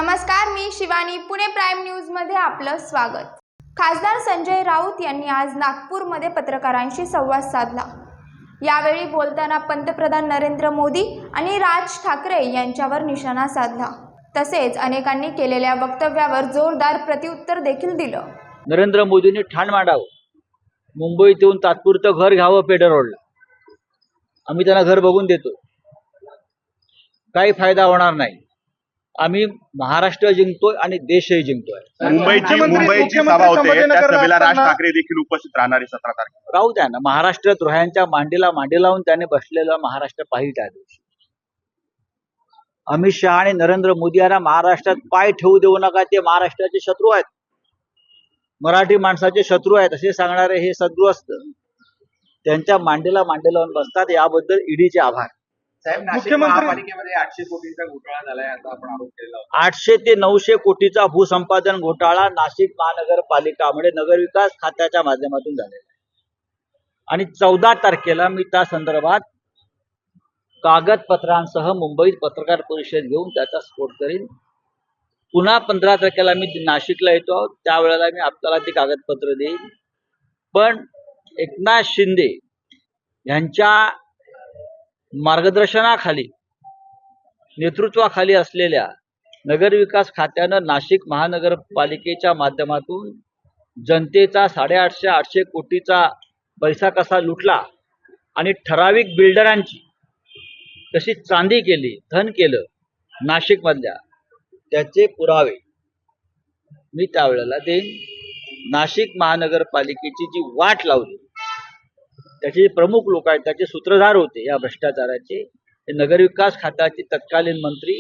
नमस्कार, मी शिवानी. पुणे प्राईम न्यूजमध्ये आपलं स्वागत. खासदार संजय राऊत यांनी आज नागपूरमध्ये पत्रकारांशी संवाद साधला. यावेळी बोलताना पंतप्रधान नरेंद्र मोदी आणि राज ठाकरे यांच्यावर निशाणा साधला. तसेच अनेकांनी केलेल्या वक्तव्यावर जोरदार प्रत्युत्तर देखील दिलं. नरेंद्र मोदींनी ठाण मांडावं, मुंबईत येऊन तात्पुरतं घर घ्यावं पेडर रोडला. आम्ही त्यांना घर बघून देतो, काही फायदा होणार नाही. आम्ही महाराष्ट्र जिंकतोय आणि देशही जिंकतोय. मुंबईची सभा होते, त्या सभेला राज ठाकरे देखील उपस्थित राहणार आहे 17 तारखेला. राहू द्या ना, महाराष्ट्र द्रोह्यांच्या मांडीला मांडी लावून त्याने बसलेला महाराष्ट्र पाहिजे त्या दिवशी. अमित शहा आणि नरेंद्र मोदी यांना महाराष्ट्रात पाय ठेवू देऊ नका, ते महाराष्ट्राचे शत्रू आहेत, मराठी माणसाचे शत्रू आहेत असे सांगणारे हे सद्गृहस्थ त्यांच्या मांडीला मांडी लावून बसतात. याबद्दल ईडीचे आभार. महापालिकेमध्ये 800 कोटींचा घोटाळा झालाय, आता आपण आरोप केला होता. 800 ते 900 कोटीचा भूसंपादन घोटाळा नाशिक महानगरपालिकामध्ये नगरविकास खात्याच्या माध्यमातून झालेला आहे. आणि 14 तारखेला मी त्या संदर्भात कागदपत्रांसह मुंबईत पत्रकार परिषद घेऊन त्याचा स्फोट करीन. पुन्हा 15 तारखेला मी नाशिकला येतो, त्यावेळेला मी आपल्याला ती कागदपत्र देईन. पण एकनाथ शिंदे यांच्या मार्गदर्शनाखाली, नेतृत्वाखाली असलेल्या नगरविकास खात्यानं नाशिक महानगरपालिकेच्या माध्यमातून जनतेचा 850 कोटीचा पैसा कसा लुटला आणि ठराविक बिल्डरांची कशी चांदी केली, धन केलं नाशिकमधल्या, त्याचे पुरावे मी त्यावेळेला देईन. नाशिक महानगरपालिकेची जी वाट लावली, त्याचे प्रमुख लोक आहेत, त्याचे सूत्रधार होते या भ्रष्टाचाराचे, हे नगरविकास खात्याचे तत्कालीन मंत्री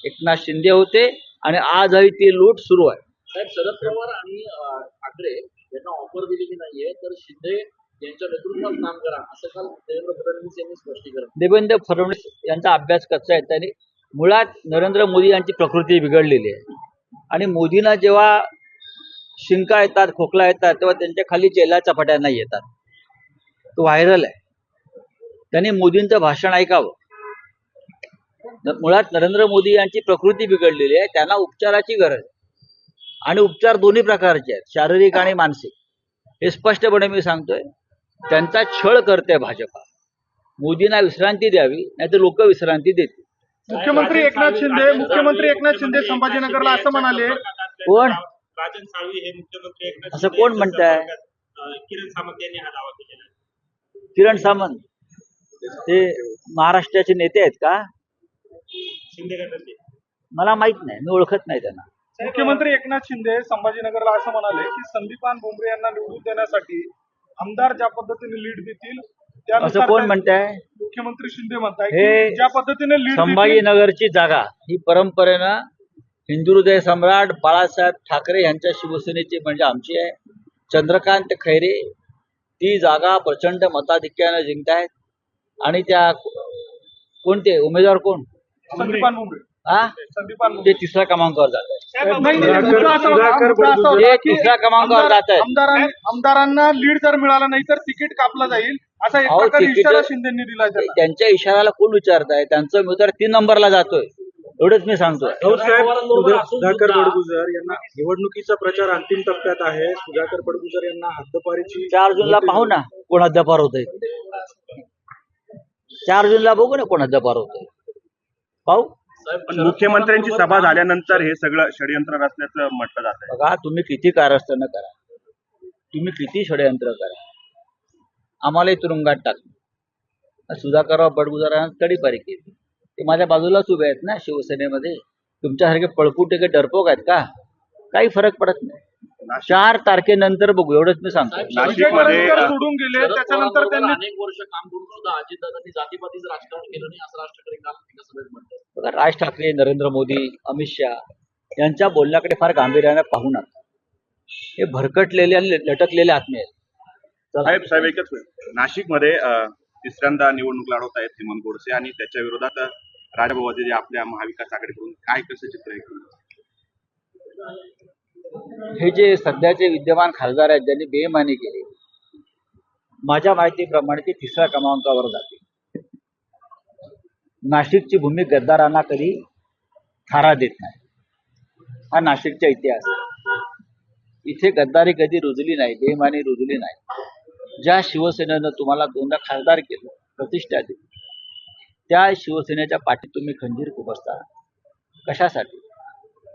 एकनाथ शिंदे होते. आणि आजही ती लूट सुरू आहे. साहेब, शरद पवार आणि ठाकरे यांना ऑफर दिलेली नाहीये, तर शिंदे यांच्या नेतृत्वात काम करा असं काल देवेंद्र फडणवीस यांनी स्पष्टीकरण. देवेंद्र फडणवीस यांचा अभ्यास कसा आहे, त्यांनी मुळात नरेंद्र मोदी यांची प्रकृती बिघडलेली आहे. आणि मोदींना जेव्हा शिंका येतात, खोकला येतात, तेव्हा त्यांच्या खाली जेला चपाट्या नाही येतात. तो व्हायरल आहे. त्यांनी मोदींचं भाषण ऐकावं. मुळात नरेंद्र मोदी यांची प्रकृती बिघडलेली आहे, त्यांना उपचाराची गरज आहे. आणि उपचार दोन्ही प्रकारचे आहेत, शारीरिक आणि मानसिक. हे स्पष्टपणे मी सांगतोय. त्यांचा छळ करते भाजपा. मोदींना विश्रांती द्यावी, नाहीतर लोक विश्रांती देतील. मुख्यमंत्री एकनाथ शिंदे संभाजीनगरला असं म्हणाले. कोण? राजन साळवी हे मुख्यमंत्री असं कोण म्हणताय? किरण सामंत यांनी हा दावा केलेला. किरण सामंत ते महाराष्ट्राचे नेते आहेत का? शिंदे गटाचे मला माहित नाही, मी ओळखत नाही त्यांना. मुख्यमंत्री एकनाथ शिंदे संभाजीनगरला असं म्हणाले की संदीपान भुमरे यांना निवडून देण्यासाठी आमदार ज्या पद्धतीने लीड देतील असं कोण म्हणताय? मुख्यमंत्री शिंदे म्हणताय हे की ज्या पद्धतीने लीड संभाजीनगरची जागा ही परंपरेनं हिंदू हृदय सम्राट बाळासाहेब ठाकरे यांच्या शिवसेनेची म्हणजे आमची आहे. चंद्रकांत खैरे ती जागा प्रचंड मताधिक्यानं जिंकतायत. आणि त्या कोणते उमेदवार कोण? संदीपान भुमरे. संदीपान ते तिसऱ्या क्रमांकावर जात आहेत. ते तिसऱ्या क्रमांकावर जात आहेत. आमदारांना लीड जर मिळाला नाही तर तिकीट कापलं जाईल असा एक प्रकारे इशारा शिंदेंनी दिला. त्यांच्या इशाऱ्याला कोण विचारताय? त्यांचा उमेदवार 3 नंबरला जातोय, एवढंच मी सांगतोय. सुधाकर बडगुजर यांना निवडणुकीचा प्रचार अंतिम टप्प्यात आहे. सुधाकर बडगुजर यांना हद्दपारीची 4 जूनला पाहू ना कोण हद्दपार होतंय. 4 जूनला बघू ना कोण हद्दपार होतंय, पाहू. मुख्यमंत्र्यांची सभा झाल्यानंतर हे सगळं षडयंत्र रचल्याचं म्हटलं जात आहे. बघा, तुम्ही किती कारस्थानं करा, तुम्ही किती षडयंत्र करा, आम्हालाही तुरुंगात टाकलं. सुधाकरराव बडगुजरांना तडीपारी केली. ते माझ्या बाजूलाच उभे आहेत ना शिवसेनेमध्ये. तुमच्यासारखे पळपुटे काही डरपोक आहेत का? काही फरक पडत नाही. 4 तारखेनंतर बघू, एवढंच मी सांगतो. नाशिकमध्ये सोडून गेले, त्याच्यानंतर त्यांनी अनेक वर्ष काम करून सुद्धा अजितदादांनी जातीपातीचं राजकारण केलं नाही असं राज ठाकरे काल एका सभेत म्हणतात. बघा, राज ठाकरे, नरेंद्र मोदी, अमित शहा यांच्या बोलण्याकडे फार गांभीर्याने पाहू नका. हे भरकटलेले आणि लटकलेले आत्मे आहेत. साहेब एकच नाशिकमध्ये तिसऱ्यांदा निवडणूक लढवत आहेत हेमंत गोडसे आणि त्याच्या विरोधात राजाभाऊ जे आपल्या महाविकास आघाडीकडून काय कसं चित्र आहे? हे जे सध्याचे विद्यमान खासदार आहेत ज्यांनी बेईमानी केली, माझ्या माहितीप्रमाणे ते 3ऱ्या क्रमांकावर जाते. नाशिकची भूमी गद्दारांना कधी थारा देत नाही. हा नाशिकचा इतिहास आहे. इथे गद्दारी कधी रुजली नाही, बेईमानी रुजली नाही. ज्या शिवसेनेनं तुम्हाला दोनदा खासदार केलं, प्रतिष्ठा दिली, त्या शिवसेनेच्या पाठीत तुम्ही खंजीर खुपसता. कशासाठी?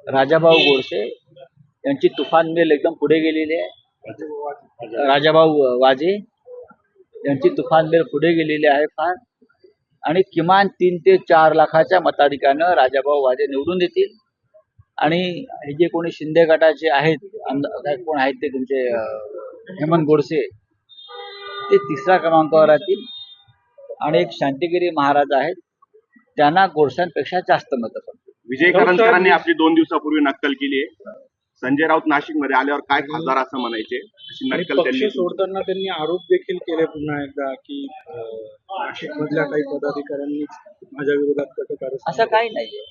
राजाभाऊ गोडसे यांची तुफान मेल एकदम पुढे गेलेली आहे. राजाभाऊ वाजे यांची तुफान मेल पुढे गेलेली आहे फार, आणि किमान 3 ते 4 लाखाच्या मताधिक्यानं राजाभाऊ वाजे निवडून येतील. आणि हे जे कोणी शिंदे गटाचे आहेत, कोण आहेत ते तुमचे हेमंत गोडसे, ते 3ऱ्या क्रमांकावर राहतील. आणि एक शांतिगिरी महाराज आहेत, त्यांना गोडशांपेक्षा जास्त मतं पडतील. विजय करंजकरांनी आपली 2 दिवसापूर्वी नक्कल केली आहे. संजय राऊत नाशिकमध्ये आल्यावर काय खासदार असं म्हणायचे, अशी आणि नक्कल पक्ष त्यांनी सोडताना त्यांनी आरोप देखील केले पुन्हा एकदा की नाशिक मधल्या काही पदाधिकाऱ्यांनीच माझ्या विरोधात कटकारस्थान. असं काही नाहीये.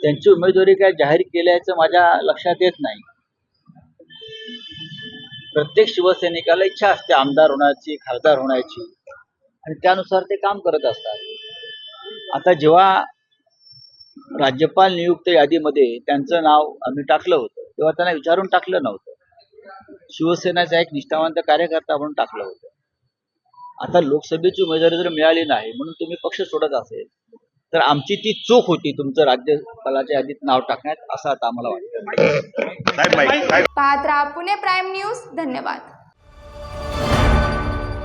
त्यांची उमेदवारी काय जाहीर केल्याचं माझ्या लक्षात येत नाही. प्रत्येक शिवसैनिकाला इच्छा असते आमदार होण्याची, खासदार होण्याची, आणि त्यानुसार ते काम करत असतात. आता जेव्हा राज्यपाल नियुक्त यादीमध्ये त्यांचं नाव आम्ही टाकलं होतं, तेव्हा त्यांना विचारून टाकलं नव्हतं. शिवसेनेचा एक निष्ठावंत कार्यकर्ता म्हणून टाकलं होतं. आता लोकसभेची उमेदवारी जर मिळाली नाही म्हणून तुम्ही पक्ष सोडत असेल, तर आमची ती चूक होती तुमचं राज्यपालाच्या यादीत नाव टाकण्यात, असं आता आम्हाला वाटतं. साहेब पाहत राहा पुणे प्राईम न्यूज. धन्यवाद.